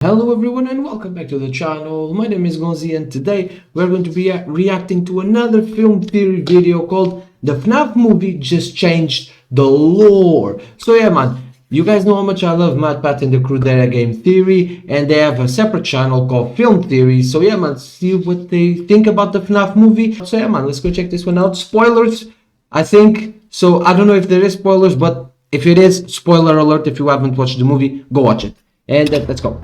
Hello everyone and welcome back to the channel. My name is Gonzii and today we're going to be reacting to another film theory video called The Fnaf movie just changed the lore. So yeah man, you guys know how much I love Matt, Pat and the crew there at Game Theory, and they have a separate channel called Film Theory. So yeah man, see what they think about the Fnaf movie. So yeah man, let's go check this one out. Spoilers, I think. So I don't know if there is spoilers, but if it is, spoiler alert. If you haven't watched the movie, go watch it. And let's go.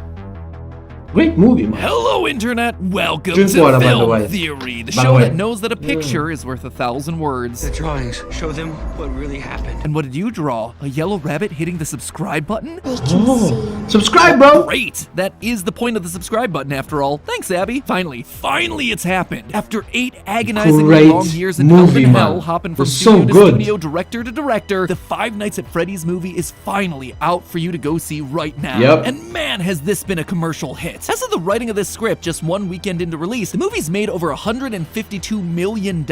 Great movie, man. Hello, Internet. Welcome Drink to water, by the Film way. Theory, the By the show way. that knows that a picture is worth 1,000 words. The drawings show them what really happened. And what did you draw? A yellow rabbit hitting the subscribe button? Oh, subscribe, bro. Great! That is the point of the subscribe button, after all. Thanks, Abby. Finally it's happened. After 8 agonizingly Great long years in movie, hell, man. hopping It from was studio so to good. studio, director to director, the Five Nights at Freddy's movie is finally out for you to go see right now. Yep. And man, has this been a commercial hit. As of the writing of this script, just one weekend into release, the movie's made over $152 million at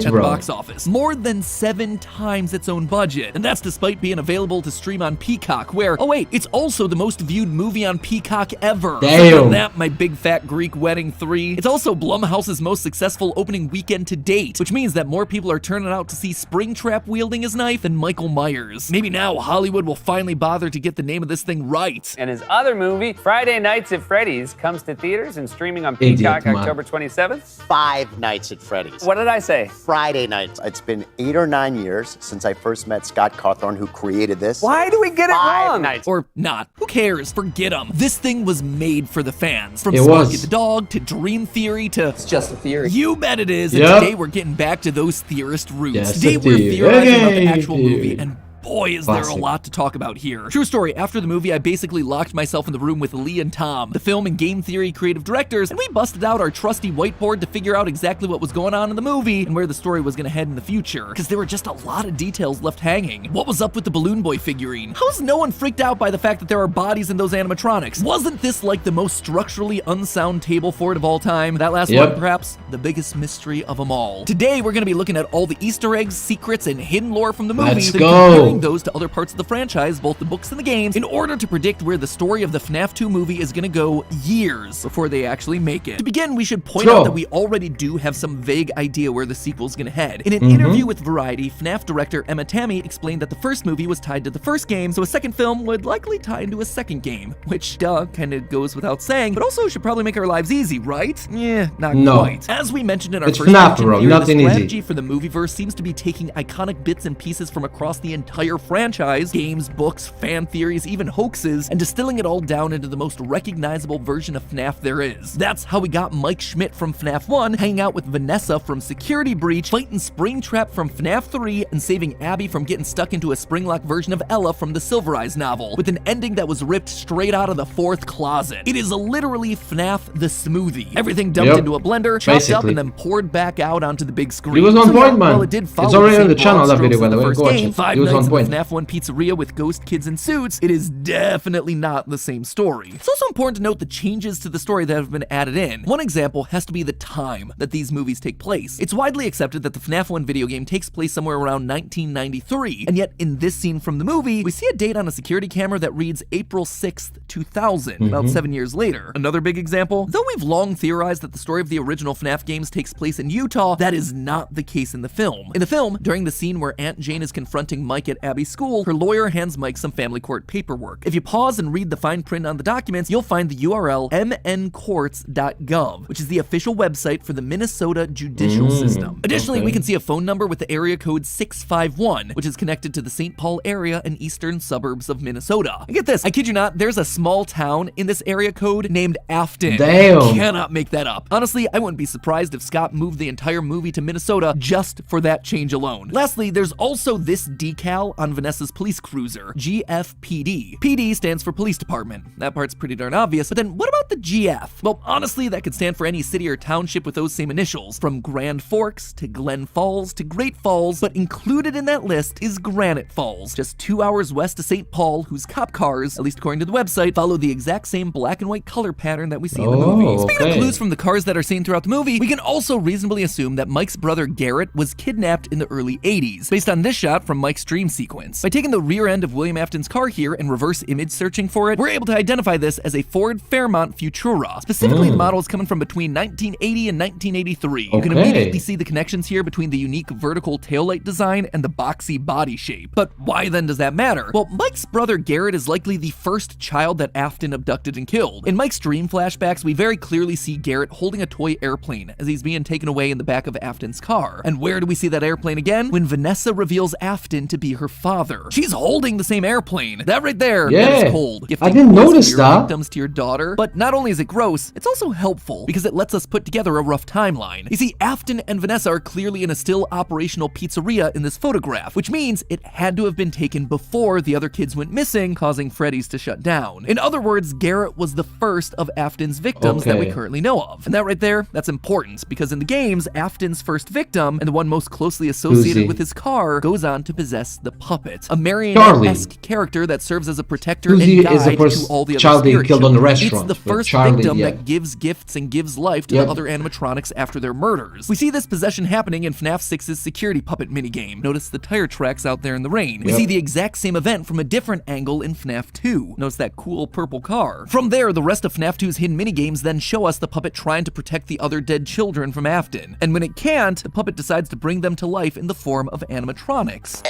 the bro. box office, more than 7 times its own budget. And that's despite being available to stream on Peacock, where, oh wait, it's also the most viewed movie on Peacock ever. Damn. Other than that, My Big Fat Greek Wedding 3. It's also Blumhouse's most successful opening weekend to date, which means that more people are turning out to see Springtrap wielding his knife than Michael Myers. Maybe now Hollywood will finally bother to get the name of this thing right. And his other movie, Friday Nights at Freddy's, comes to theaters and streaming on Idiot, Peacock man. October 27th. Five Nights at Freddy's. What did I say? Friday nights. It's been 8 or 9 years since I first met Scott Cawthorn, who created this. Why do we get it Five wrong? nights. Or not. Who cares? Forget them. This thing was made for the fans. From It Sparky was. the Dog to Dream Theory to... It's just a theory. You bet it is. And Yep. today we're getting back to those theorist roots. Yes, Today we're indeed. theorizing about the Hey, actual dude. movie, and boy, is there a Classic. lot to talk about here. True story, after the movie, I basically locked myself in the room with Lee and Tom, the film and game theory creative directors, and we busted out our trusty whiteboard to figure out exactly what was going on in the movie and where the story was gonna head in the future, because there were just a lot of details left hanging. What was up with the Balloon Boy figurine? How's no one freaked out by the fact that there are bodies in those animatronics? Wasn't this like the most structurally unsound table for it of all time? That last Yep. one, perhaps the biggest mystery of them all. Today, we're gonna be looking at all the Easter eggs, secrets, and hidden lore from the movie, Let's then go. comparing those to other parts of the franchise, both the books and the games, in order to predict where the story of the FNAF 2 movie is gonna go years before they actually make it. To begin, we should point Sure. out that we already do have some vague idea where the sequel's gonna head. In an Mm-hmm. interview with Variety, FNAF director Emma Tammy explained that the first movie was tied to the first game, so a second film would likely tie into a second game, which, kinda goes without saying, but also should probably make our lives easy, right? Yeah, not No. quite. As we mentioned in our It's first FNAF, action bro. theory, Nothing the easy. strategy for the movieverse seems to be taking iconic bits and pieces from across the entire franchise, games, books, fan theories, even hoaxes, and distilling it all down into the most recognizable version of FNAF there is. That's how we got Mike Schmidt from FNAF 1 hanging out with Vanessa from Security Breach, fighting Springtrap from FNAF 3, and saving Abby from getting stuck into a Springlock version of Ella from the Silver Eyes novel, with an ending that was ripped straight out of the 4th closet. It is literally FNAF the smoothie. Everything dumped Yep. into a blender, chopped up, Basically. and then poured back out onto the big screen. He was on So, point, man. While it did follow It's already the on the same channel, broad that video, strokes by of the way. first Go watch game, it. Five He was Nights on at point. the FNAF 1 pizzeria with ghost kids in suits, it is definitely not the same story. It's also important to note the changes to the story that have been added in. One example has to be the time that these movies take place. It's widely accepted that the FNAF 1 video game takes place somewhere around 1993, and yet in this scene from the movie, we see a date on a security camera that reads April 6th, 2000, about 7 years later. Another big example, though we've long theorized that the story of the original FNAF games takes place in Utah, that is not the case in the film. In the film, during the scene where Aunt Jane is confronting Mike at Abby's school, her lawyer hands Mike some family court paperwork. If you pause and read the fine print on the documents, you'll find the URL mncourts.gov, which is the official website for the Minnesota judicial system. Additionally, we can see a phone number with the area code 651, which is connected to the St. Paul area and eastern suburbs of Minnesota. And get this, I kid you not, there's a small town in this area code named Afton. Damn. Cannot make that up. Honestly, I wouldn't be surprised if Scott moved the entire movie to Minnesota just for that change alone. Lastly, there's also this decal on Vanessa's police cruiser, GFPD. PD stands for police department. That part's pretty darn obvious, but then what about the GF? Well, honestly, that could stand for any city or township with those same initials, from Grand Forks to Glen Falls to Great Falls, but included in that list is Granite Falls, just 2 hours west of St. Paul, whose cop cars, at least according to the website, follow the exact same black and white color pattern that we see in the movie. Speaking of clues from the cars that are seen throughout the movie, we can also reasonably assume that Mike's brother Garrett was kidnapped in the early 80s. Based on this shot from Mike's dream sequence. By taking the rear end of William Afton's car here and reverse image searching for it, we're able to identify this as a Ford Fairmont Futura. Specifically, the model is coming from between 1980 and 1983. You can immediately see the connections here between the unique vertical taillight design and the boxy body shape. But why then does that matter? Well, Mike's brother Garrett is likely the first child that Afton abducted and killed. In Mike's dream flashbacks, we very clearly see Garrett holding a toy airplane as he's being taken away in the back of Afton's car. And where do we see that airplane again? When Vanessa reveals Afton to be her father. She's holding the same airplane. That right there, that is cold. I didn't notice that. Victims to your daughter. But not only is it gross, it's also helpful because it lets us put together a rough timeline. You see, Afton and Vanessa are clearly in a still operational pizzeria in this photograph, which means it had to have been taken before the other kids went missing, causing Freddy's to shut down. In other words, Garrett was the first of Afton's victims that we currently know of. And that right there, that's important because in the games, Afton's first victim, and the one most closely associated with his car, goes on to possess the puppet, a marionette-esque character that serves as a protector and guide to all the other spirits. Killed on the restaurant. It's the first victim that gives gifts and gives life to the other animatronics after their murders. We see this possession happening in FNAF 6's security puppet minigame. Notice the tire tracks out there in the rain. We see the exact same event from a different angle in FNAF 2. Notice that cool purple car. From there, the rest of FNAF 2's hidden minigames then show us the puppet trying to protect the other dead children from Afton. And when it can't, the puppet decides to bring them to life in the form of animatronics.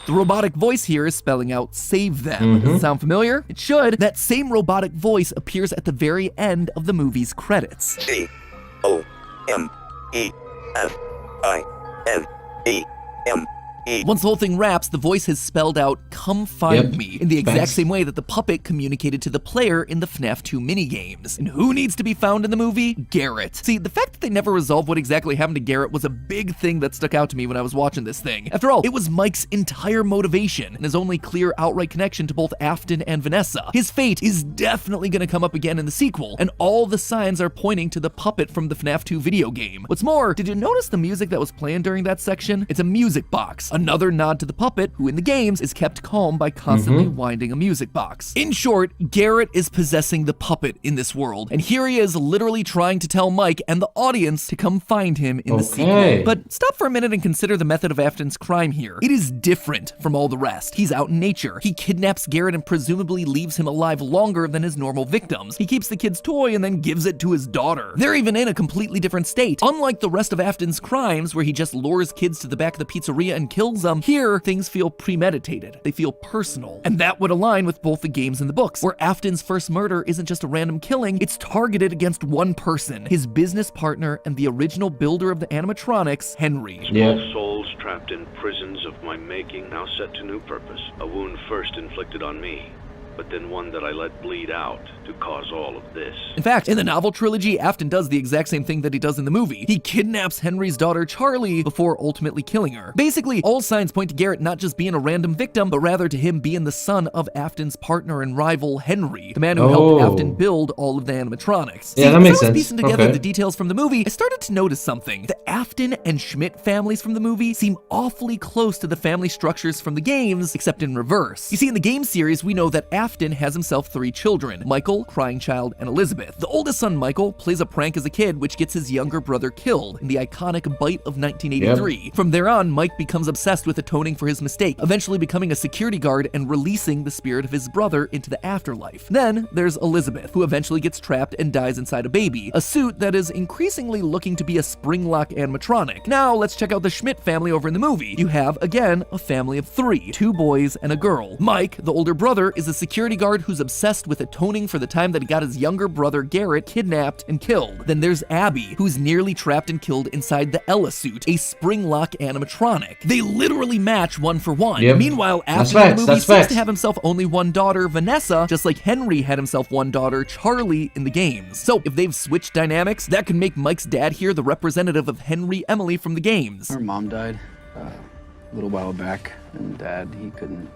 The robotic voice here is spelling out save them. Does it sound familiar? It should. That same robotic voice appears at the very end of the movie's credits. G-O-M-E-F-I-N-E-M-E. Once the whole thing wraps, the voice has spelled out, "Come find me," in the exact same way that the puppet communicated to the player in the FNAF 2 minigames. And who needs to be found in the movie? Garrett. See, the fact that they never resolved what exactly happened to Garrett was a big thing that stuck out to me when I was watching this thing. After all, it was Mike's entire motivation and his only clear outright connection to both Afton and Vanessa. His fate is definitely going to come up again in the sequel, and all the signs are pointing to the puppet from the FNAF 2 video game. What's more, did you notice the music that was playing during that section? It's a music box. Another nod to the puppet, who in the games is kept calm by constantly winding a music box. In short, Garrett is possessing the puppet in this world, and here he is literally trying to tell Mike and the audience to come find him in the sequel. But stop for a minute and consider the method of Afton's crime here. It is different from all the rest. He's out in nature. He kidnaps Garrett and presumably leaves him alive longer than his normal victims. He keeps the kid's toy and then gives it to his daughter. They're even in a completely different state. Unlike the rest of Afton's crimes, where he just lures kids to the back of the pizzeria and kills them, here, things feel premeditated. They feel personal. And that would align with both the games and the books, where Afton's first murder isn't just a random killing, it's targeted against one person, his business partner and the original builder of the animatronics, Henry. Small souls trapped in prisons of my making, now set to new purpose. A wound first inflicted on me, but then one that I let bleed out to cause all of this. In fact, in the novel trilogy, Afton does the exact same thing that he does in the movie. He kidnaps Henry's daughter, Charlie, before ultimately killing her. Basically, all signs point to Garrett not just being a random victim, but rather to him being the son of Afton's partner and rival, Henry, the man who helped Afton build all of the animatronics. Yeah, that makes sense. As I was piecing together the details from the movie, I started to notice something. The Afton and Schmidt families from the movie seem awfully close to the family structures from the games, except in reverse. You see, in the game series, we know that Afton has himself 3 children, Michael, Crying Child, and Elizabeth. The oldest son, Michael, plays a prank as a kid which gets his younger brother killed in the iconic Bite of 1983. From there on, Mike becomes obsessed with atoning for his mistake, eventually becoming a security guard and releasing the spirit of his brother into the afterlife. Then there's Elizabeth, who eventually gets trapped and dies inside a baby, a suit that is increasingly looking to be a spring-lock animatronic. Now let's check out the Schmidt family over in the movie. You have, again, a family of 3, 2 boys and a girl. Mike, the older brother, is a security guard who's obsessed with atoning for the time that he got his younger brother Garrett kidnapped and killed. Then there's Abby, who's nearly trapped and killed inside the Ella suit, a spring-lock animatronic. They literally match one for one. Meanwhile, Afton in the movie seems to have himself only one daughter, Vanessa, just like Henry had himself one daughter, Charlie, in the games. So if they've switched dynamics, that could make Mike's dad here the representative of Henry Emily from the games. Our mom died a little while back, and Dad, he couldn't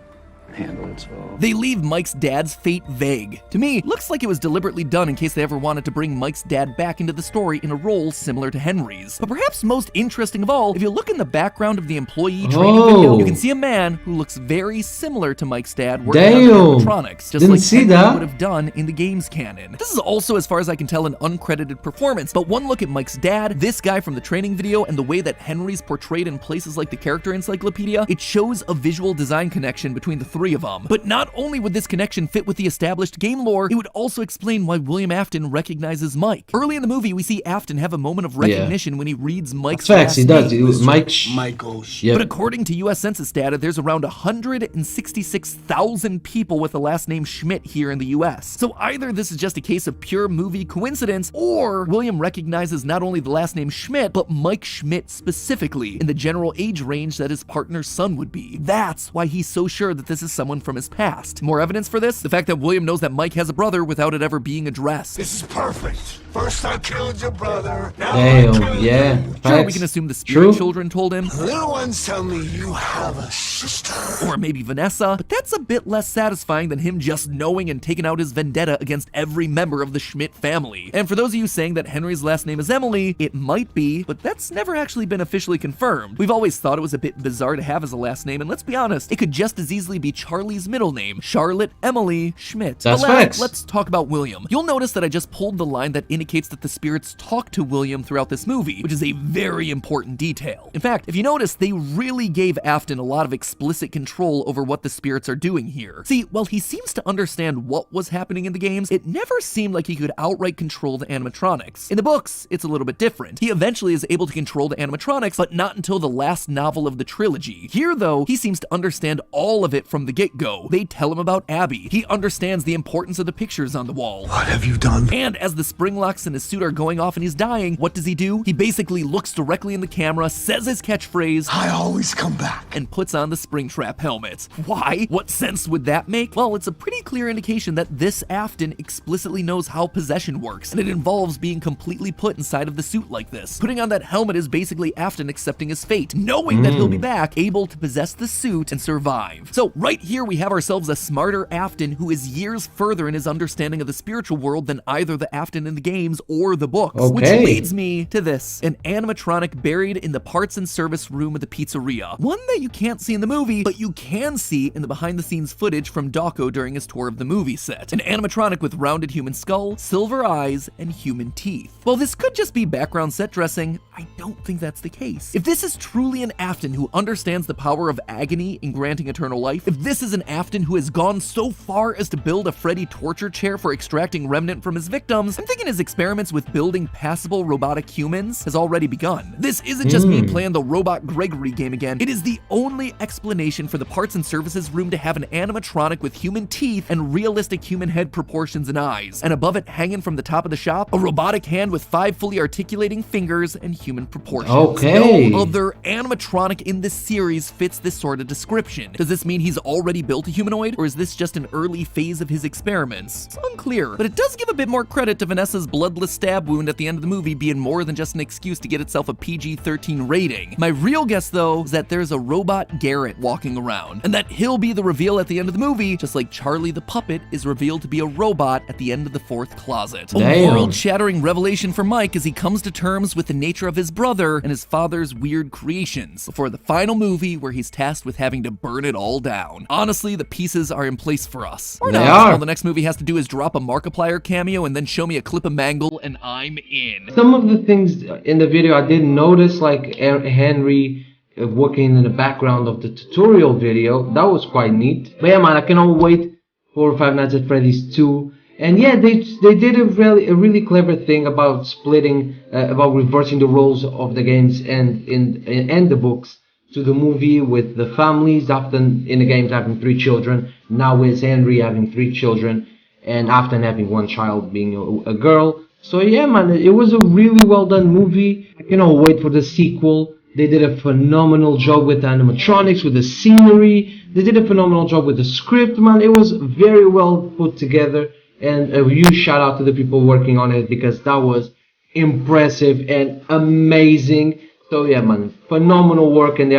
handle it, so... They leave Mike's dad's fate vague. To me, looks like it was deliberately done in case they ever wanted to bring Mike's dad back into the story in a role similar to Henry's. But perhaps most interesting of all, if you look in the background of the employee training video, you can see a man who looks very similar to Mike's dad working on animatronics, just like Henry would have done in the game's canon. This is also, as far as I can tell, an uncredited performance, but one look at Mike's dad, this guy from the training video, and the way that Henry's portrayed in places like the character encyclopedia, it shows a visual design connection between the three of them. But not only would this connection fit with the established game lore, it would also explain why William Afton recognizes Mike. Early in the movie, we see Afton have a moment of recognition when he reads Mike's last name. He does. Michael. But according to US Census data, there's around 166,000 people with the last name Schmidt here in the US. So either this is just a case of pure movie coincidence, or William recognizes not only the last name Schmidt, but Mike Schmidt specifically in the general age range that his partner's son would be. That's why he's so sure that this is someone from his past. More evidence for this? The fact that William knows that Mike has a brother without it ever being addressed. This is perfect. First I killed your brother. Now Sure, we can assume the spirit children told him. Little ones tell me you have a sister. Or maybe Vanessa, but that's a bit less satisfying than him just knowing and taking out his vendetta against every member of the Schmidt family. And for those of you saying that Henry's last name is Emily, it might be, but that's never actually been officially confirmed. We've always thought it was a bit bizarre to have as a last name, and let's be honest, it could just as easily be Charlie's middle name, Charlotte Emily Schmidt. That's facts. Let's talk about William. You'll notice that I just pulled the line that indicates that the spirits talk to William throughout this movie, which is a very important detail. In fact, if you notice, they really gave Afton a lot of explicit control over what the spirits are doing here. See, while he seems to understand what was happening in the games, it never seemed like he could outright control the animatronics. In the books, it's a little bit different. He eventually is able to control the animatronics, but not until the last novel of the trilogy. Here, though, he seems to understand all of it from the get-go. They tell him about Abby. He understands the importance of the pictures on the wall. What have you done? And as the spring locks in his suit are going off and he's dying, what does he do? He basically looks directly in the camera, says his catchphrase, I always come back. and puts on the Springtrap helmet. Why? What sense would that make? Well, it's a pretty clear indication that this Afton explicitly knows how possession works, and it involves being completely put inside of the suit like this. Putting on that helmet is basically Afton accepting his fate, knowing that he'll be back, able to possess the suit and survive. So right here we have ourselves a smarter Afton who is years further in his understanding of the spiritual world than either the Afton in the games or the books. Which leads me to this, an animatronic buried in the parts and service room of the pizzeria. One that you can't see in the movie, but you can see in the behind the scenes footage from Dawko during his tour of the movie set. An animatronic with rounded human skull, silver eyes, and human teeth. While this could just be background set dressing, I don't think that's the case. If this is truly an Afton who understands the power of agony in granting eternal life, if this is an Afton who has gone so far as to build a Freddy torture chair for extracting remnant from his victims, I'm thinking his experiments with building passable robotic humans has already begun. This isn't just me playing the Robot Gregory game again. It is the only explanation for the parts and services room to have an animatronic with human teeth and realistic human head proportions and eyes, and above it, hanging from the top of the shop, a robotic hand with 5 fully articulating fingers and human proportions. No other animatronic in this series fits this sort of description. Does this mean he's already built a humanoid, or is this just an early phase of his experiments? It's unclear, but it does give a bit more credit to Vanessa's bloodless stab wound at the end of the movie being more than just an excuse to get itself a PG-13 rating. My real guess, though, is that there's a robot Garrett walking around, and that he'll be the reveal at the end of the movie, just like Charlie the puppet is revealed to be a robot at the end of the 4th closet. A world-shattering revelation for Mike as he comes to terms with the nature of his brother and his father's weird creations, before the final movie where he's tasked with having to burn it all down. Honestly, the pieces are in place for us. Or not. All the next movie has to do is drop a Markiplier cameo and then show me a clip of Mangle, and I'm in. Some of the things in the video I didn't notice, like Henry working in the background of the tutorial video. That was quite neat. But yeah, man, I cannot wait for Five Nights at Freddy's 2. And yeah, they did a really clever thing about splitting, about reversing the roles of the games and the books to the movie, with the families, often in the games having 3 children. Now with Henry having 3 children, and often having 1 child being a girl. So yeah, man, it was a really well done movie. I cannot wait for the sequel. They did a phenomenal job with the animatronics, with the scenery. They did a phenomenal job with the script, man. It was very well put together. And a huge shout out to the people working on it, because that was impressive and amazing. So yeah, man, phenomenal work, and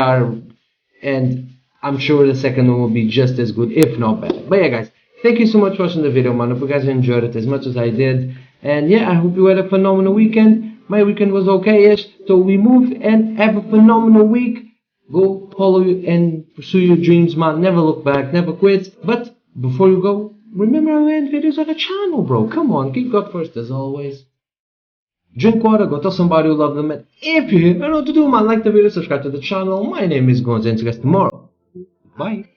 I'm sure the second one will be just as good, if not better. But yeah, guys, thank you so much for watching the video, man. I hope you guys enjoyed it as much as I did. And yeah, I hope you had a phenomenal weekend. My weekend was okay-ish, so we move and have a phenomenal week. Go follow and pursue your dreams, man. Never look back, never quit. But before you go, remember I end videos on the channel, bro. Come on, keep God first as always. Drink water, go tell somebody you love them, and if you're here, I don't know what to do, man. Like the video, subscribe to the channel. My name is Gonzii, and see you guys tomorrow. Bye.